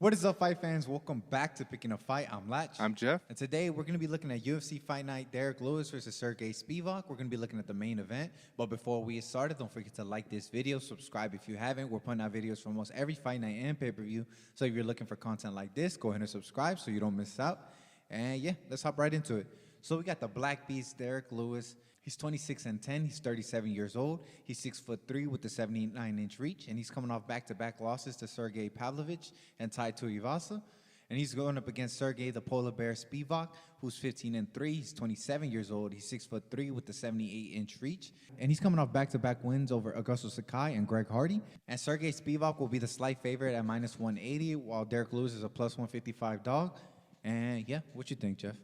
What is up, fight fans? Welcome back to Picking a Fight. I'm Latch. I'm Jeff. And today we're going to be looking at UFC Fight Night, Derrick Lewis versus Sergey Spivak. We're going to be looking at the main event. But before we get started, don't forget to like this video, subscribe if you haven't. We're putting out videos for almost every fight night and pay-per-view. So if you're looking for content like this, go ahead and subscribe so you don't miss out. And yeah, let's hop right into it. So we got the Black Beast, Derrick Lewis. He's 26-10. He's 37 years old. He's 6'3" with the 79-inch reach, and he's coming off back-to-back losses to Sergey Pavlovich and Tai Tuivasa. And he's going up against Sergey the Polar Bear Spivak, who's 15-3. He's 27 years old. He's 6'3" with the 78-inch reach, and he's coming off back-to-back wins over Augusto Sakai and Greg Hardy. And Sergey Spivak will be the slight favorite at -180, while Derrick Lewis is a +155 dog. And yeah, what you think, Jeff?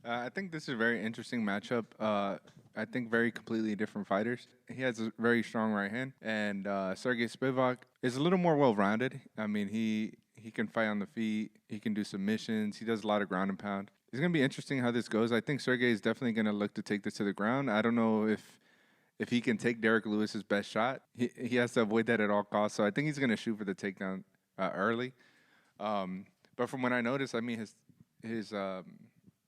I think this is a very interesting matchup. I think very completely different fighters. He has a very strong right hand, and Sergey Spivak is a little more well-rounded. I mean, he can fight on the feet. He can do submissions. He does a lot of ground and pound. It's going to be interesting how this goes. I think Sergey is definitely going to look to take this to the ground. I don't know if he can take Derrick Lewis's best shot. He has to avoid that at all costs. So I think he's going to shoot for the takedown early. But from what I noticed, I mean, his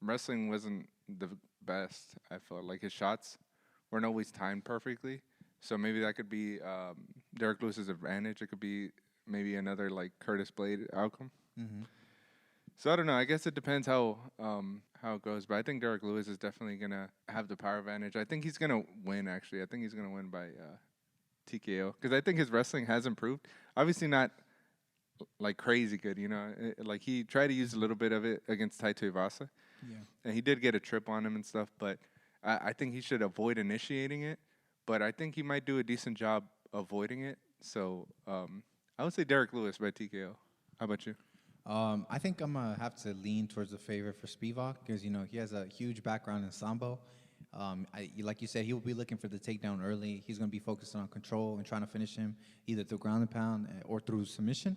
wrestling wasn't the best. I felt like his shots weren't always timed perfectly. So maybe that could be Derrick Lewis's advantage. It could be maybe another like Curtis Blade outcome. Mm-hmm. So I don't know. I guess it depends how it goes. But I think Derrick Lewis is definitely gonna have the power advantage. I think he's gonna win. Actually, I think he's gonna win by TKO because I think his wrestling has improved. Obviously not like crazy good, you know. Like he tried to use a little bit of it against Tai Tuivasa. Yeah. And he did get a trip on him and stuff, but I think he should avoid initiating it. But I think he might do a decent job avoiding it. So I would say Derrick Lewis by TKO. How about you? I think I'm going to have to lean towards the favorite for Spivak because, you know, he has a huge background in Sambo. Like you said, he will be looking for the takedown early. He's going to be focused on control and trying to finish him either through ground and pound or through submission.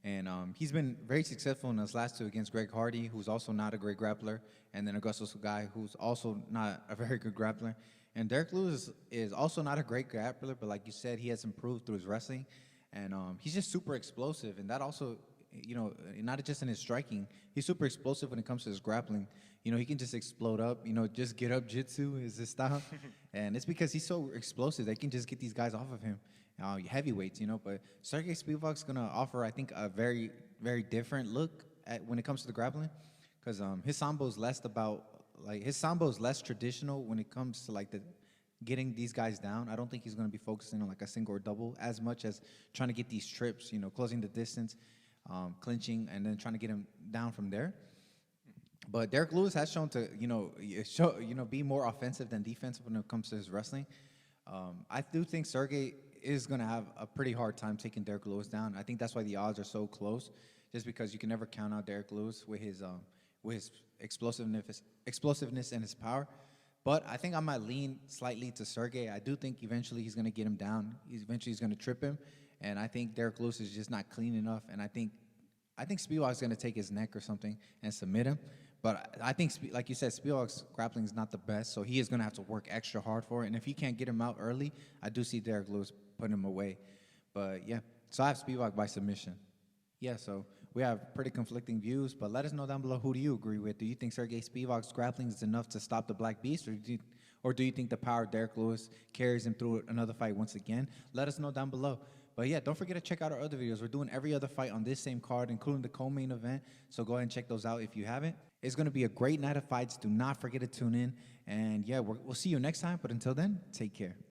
And he's been very successful in his last two against Greg Hardy, who's also not a great grappler, and then Augusto Sakai, who's also not a very good grappler. And Derrick Lewis is also not a great grappler, but like you said, he has improved through his wrestling. And he's just super explosive, and that also, you know, not just in his striking, he's super explosive when it comes to his grappling. You know, he can just explode up, you know, just get up jitsu is his style. And it's because he's so explosive, they can just get these guys off of him. Heavyweights, you know, but Sergey Spivak's going to offer, I think, a very, very different look at when it comes to the grappling because his sambo is less traditional when it comes to like the getting these guys down. I don't think he's going to be focusing on like a single or double as much as trying to get these trips, you know, closing the distance, clinching, and then trying to get him down from there. But Derrick Lewis has shown to, be more offensive than defensive when it comes to his wrestling. I do think Sergey is going to have a pretty hard time taking Derrick Lewis down. I think that's why the odds are so close, just because you can never count out Derrick Lewis with his explosiveness and his power. But I think I might lean slightly to Sergey. I do think eventually he's going to get him down. Eventually he's going to trip him, and I think Derrick Lewis is just not clean enough. And I think Spivak is going to take his neck or something and submit him. But I think, like you said, Spivak's grappling is not the best, so he is going to have to work extra hard for it. And if he can't get him out early, I do see Derrick Lewis putting him away. But, yeah, so I have Spivak by submission. Yeah, so we have pretty conflicting views, but let us know down below, who do you agree with? Do you think Sergey Spivak's grappling is enough to stop the Black Beast, or do you think the power of Derrick Lewis carries him through another fight once again? Let us know down below. But yeah, don't forget to check out our other videos. We're doing every other fight on this same card, including the co-main event. So go ahead and check those out if you haven't. It's going to be a great night of fights. Do not forget to tune in. And yeah, we'll see you next time. But until then, take care.